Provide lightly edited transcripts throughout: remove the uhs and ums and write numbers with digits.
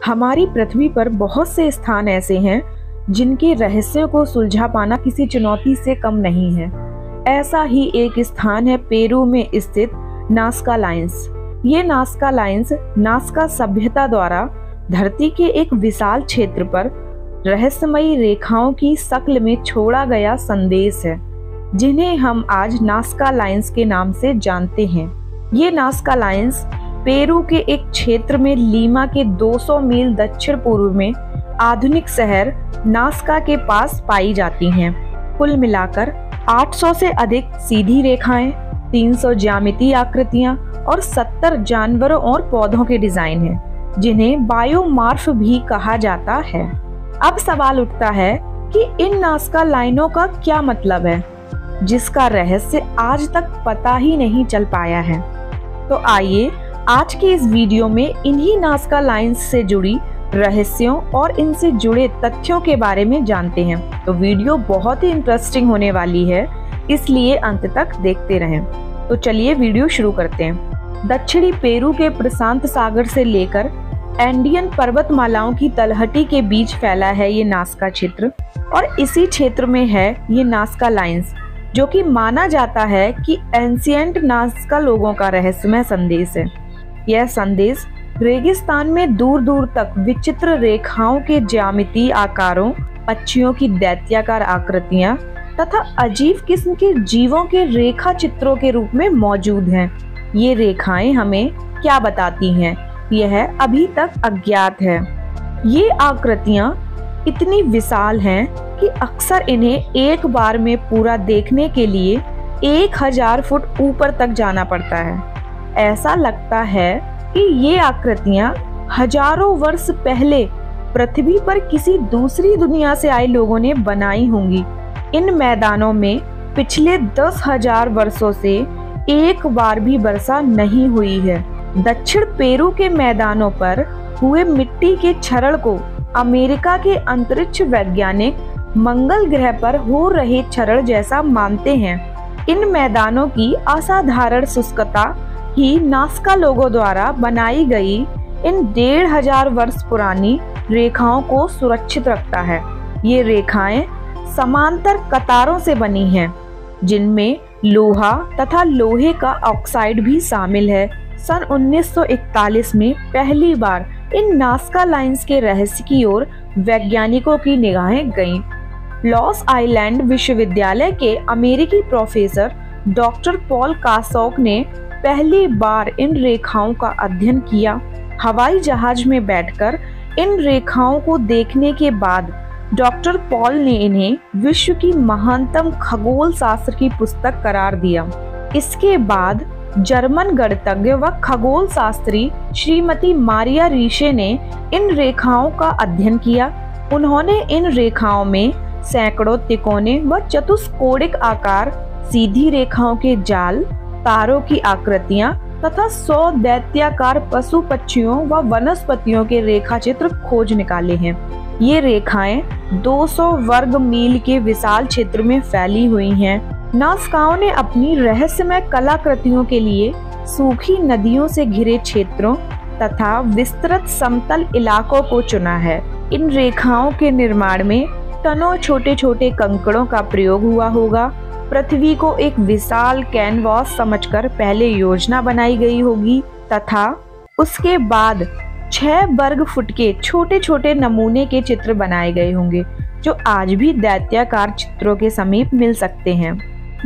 हमारी पृथ्वी पर बहुत से स्थान ऐसे हैं जिनके रहस्यों को सुलझा पाना किसी चुनौती से कम नहीं है। ऐसा ही एक स्थान है पेरू में स्थित नाज़का लाइन्स। ये नाज़का लाइन्स नाज़का सभ्यता द्वारा धरती के एक विशाल क्षेत्र पर रहस्यमयी रेखाओं की शक्ल में छोड़ा गया संदेश है, जिन्हें हम आज नाज़का लाइन्स के नाम से जानते हैं। ये नाज़का लाइन्स पेरू के एक क्षेत्र में लीमा के 200 मील दक्षिण पूर्व में आधुनिक शहर नाज़का के पास पाई जाती हैं। कुल मिलाकर 800 से अधिक सीधी रेखाएं, 300 ज्यामितीय आकृतियां और 70 जानवरों और पौधों के डिजाइन हैं, जिन्हें बायोमार्फ भी कहा जाता है। अब सवाल उठता है कि इन नाज़का लाइनों का क्या मतलब है, जिसका रहस्य आज तक पता ही नहीं चल पाया है। तो आइए आज के इस वीडियो में इन्हीं नाज़का लाइन्स से जुड़ी रहस्यों और इनसे जुड़े तथ्यों के बारे में जानते हैं। तो वीडियो बहुत ही इंटरेस्टिंग होने वाली है, इसलिए अंत तक देखते रहें। तो चलिए वीडियो शुरू करते हैं। दक्षिणी पेरू के प्रशांत सागर से लेकर एंडियन पर्वतमालाओं की तलहटी के बीच फैला है ये नाज़का क्षेत्र, और इसी क्षेत्र में है ये नाज़का लाइन्स, जो कि माना जाता है कि एंशिएंट नाज़का लोगों का रहस्यमय संदेश है। यह संदेश रेगिस्तान में दूर दूर तक विचित्र रेखाओं के ज्यामितीय आकारों, पक्षियों की दैत्याकार आकृतियां तथा अजीब किस्म के जीवों के रेखा चित्रों के रूप में मौजूद हैं। ये रेखाएं हमें क्या बताती हैं, यह अभी तक अज्ञात है। ये आकृतियां इतनी विशाल हैं कि अक्सर इन्हें एक बार में पूरा देखने के लिए 1000 फुट ऊपर तक जाना पड़ता है। ऐसा लगता है कि ये आकृतियां हजारों वर्ष पहले पृथ्वी पर किसी दूसरी दुनिया से आए लोगों ने बनाई होंगी। इन मैदानों में पिछले 10,000 वर्षों से एक बार भी वर्षा नहीं हुई है। दक्षिण पेरू के मैदानों पर हुए मिट्टी के क्षरण को अमेरिका के अंतरिक्ष वैज्ञानिक मंगल ग्रह पर हो रहे क्षरण जैसा मानते हैं। इन मैदानों की असाधारण शुष्कता ही नाज़का लोगों द्वारा बनाई गई इन 1500 वर्ष पुरानी रेखाओं को सुरक्षित रखता है। ये रेखाएं समांतर कतारों से बनी हैं, जिनमें लोहा तथा लोहे का ऑक्साइड भी शामिल है। सन 1941 में पहली बार इन नाज़का लाइन्स के रहस्य की ओर वैज्ञानिकों की निगाहें गईं। लॉस आइलैंड विश्वविद्यालय के अमेरिकी प्रोफेसर डॉक्टर पॉल कासॉक ने पहली बार इन रेखाओं का अध्ययन किया। हवाई जहाज में बैठकर इन रेखाओं को देखने के बाद डॉक्टर पॉल ने इन्हें विश्व की महानतम खगोल शास्त्र की पुस्तक करार दिया। इसके बाद जर्मन गणितज्ञ व खगोल शास्त्री श्रीमती मारिया रीशे ने इन रेखाओं का अध्ययन किया। उन्होंने इन रेखाओं में सैकड़ों तिकोने व चतुष्कोणिक आकार, सीधी रेखाओं के जाल, तारों की आकृतियां तथा 100 दैत्याकार पशु पक्षियों व वनस्पतियों के रेखा चित्र खोज निकाले हैं। ये रेखाएं 200 वर्ग मील के विशाल क्षेत्र में फैली हुई हैं। नाज़काओं ने अपनी रहस्यमय कलाकृतियों के लिए सूखी नदियों से घिरे क्षेत्रों तथा विस्तृत समतल इलाकों को चुना है। इन रेखाओं के निर्माण में टनों छोटे छोटे कंकड़ों का प्रयोग हुआ होगा। पृथ्वी को एक विशाल कैनवास समझकर पहले योजना बनाई गई होगी तथा उसके बाद 6 वर्ग फुट के छोटे छोटे नमूने के चित्र बनाए गए होंगे, जो आज भी दैत्याकार चित्रों के समीप मिल सकते हैं।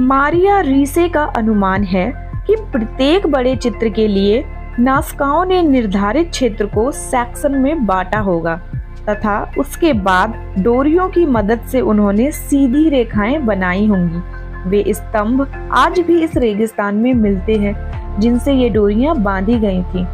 मारिया रीसे का अनुमान है कि प्रत्येक बड़े चित्र के लिए नाज़काओं ने निर्धारित क्षेत्र को सेक्शन में बांटा होगा तथा उसके बाद डोरियों की मदद से उन्होंने सीधी रेखाएं बनाई होंगी। वे स्तंभ आज भी इस रेगिस्तान में मिलते हैं, जिनसे ये डोरियां बांधी गई थीं।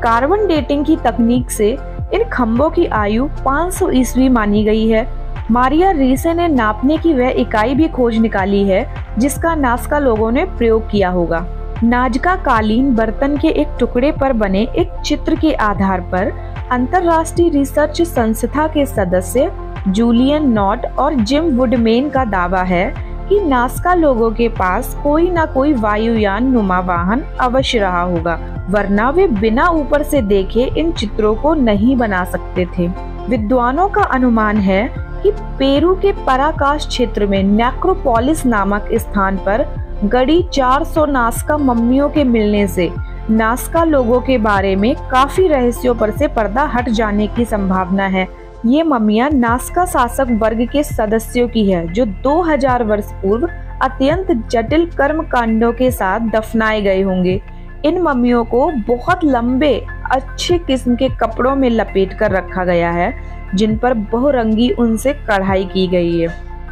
कार्बन डेटिंग की तकनीक से इन खंभों की आयु 500 ईस्वी मानी गई है। मारिया रीसे ने नापने की वह इकाई भी खोज निकाली है जिसका नाज़का लोगों ने प्रयोग किया होगा। नाज़का कालीन बर्तन के एक टुकड़े पर बने एक चित्र के आधार पर अंतरराष्ट्रीय रिसर्च संस्था के सदस्य जूलियन नॉट और जिम वुडमेन का दावा है कि नाज़का लोगों के पास कोई ना कोई वायुयान नुमा वाहन अवश्य रहा होगा वरना वे बिना ऊपर से देखे इन चित्रों को नहीं बना सकते थे। विद्वानों का अनुमान है कि पेरू के पराकाश क्षेत्र में नेक्रोपोलिस नामक स्थान पर गड़ी 400 नास्का मम्मियों के मिलने से नास्का लोगों के बारे में काफी रहस्यों पर से पर्दा हट जाने की संभावना है। ये मम्मियां नास्का शासक वर्ग के सदस्यों की है जो 2000 वर्ष पूर्व अत्यंत जटिल कर्म कांडों के साथ दफनाए गए होंगे। इन मम्मियों को बहुत लंबे अच्छे किस्म के कपड़ों में लपेट कर रखा गया है, जिन पर बहुरंगी ऊन से कढ़ाई की गई है।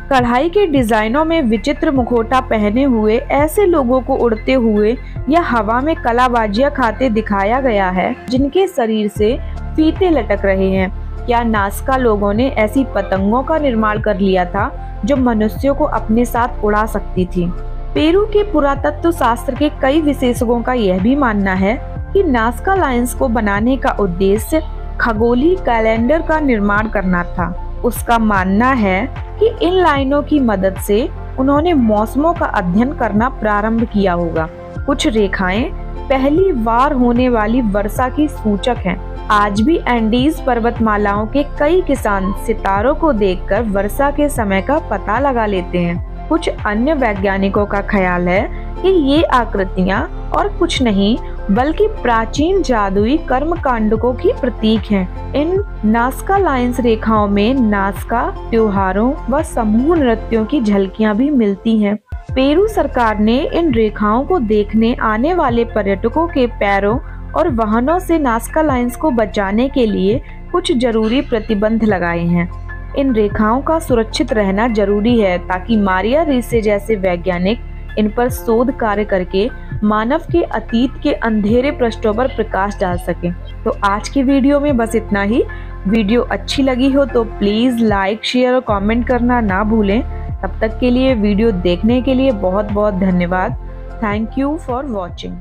कढ़ाई के डिजाइनों में विचित्र मुखौटा पहने हुए ऐसे लोगों को उड़ते हुए या हवा में कलाबाजियां खाते दिखाया गया है जिनके शरीर से फीते लटक रहे हैं। क्या नास्का लोगों ने ऐसी पतंगों का निर्माण कर लिया था जो मनुष्यों को अपने साथ उड़ा सकती थी? पेरू के पुरातत्व शास्त्र के कई विशेषज्ञों का यह भी मानना है कि नास्का लाइन्स को बनाने का उद्देश्य खगोलीय कैलेंडर का निर्माण करना था। उसका मानना है कि इन लाइनों की मदद से उन्होंने मौसमों का अध्ययन करना प्रारंभ किया होगा। कुछ रेखाएं पहली बार होने वाली वर्षा की सूचक हैं। आज भी एंडीज पर्वतमालाओं के कई किसान सितारों को देखकर वर्षा के समय का पता लगा लेते हैं। कुछ अन्य वैज्ञानिकों का ख्याल है कि ये आकृतियां और कुछ नहीं बल्कि प्राचीन जादुई कर्मकांडों की प्रतीक हैं। इन नास्का लाइन्स रेखाओं में नास्का त्योहारों व समूह नृत्यों की झलकियां भी मिलती हैं। पेरू सरकार ने इन रेखाओं को देखने आने वाले पर्यटकों के पैरों और वाहनों से नास्का लाइन्स को बचाने के लिए कुछ जरूरी प्रतिबंध लगाए हैं। इन रेखाओं का सुरक्षित रहना जरूरी है ताकि मारिया रीसे जैसे वैज्ञानिक इन पर शोध कार्य करके मानव के अतीत के अंधेरे पृष्ठों पर प्रकाश डाल सकें। तो आज की वीडियो में बस इतना ही। वीडियो अच्छी लगी हो तो प्लीज लाइक, शेयर और कमेंट करना ना भूलें। तब तक के लिए वीडियो देखने के लिए बहुत बहुत धन्यवाद। Thank you for watching.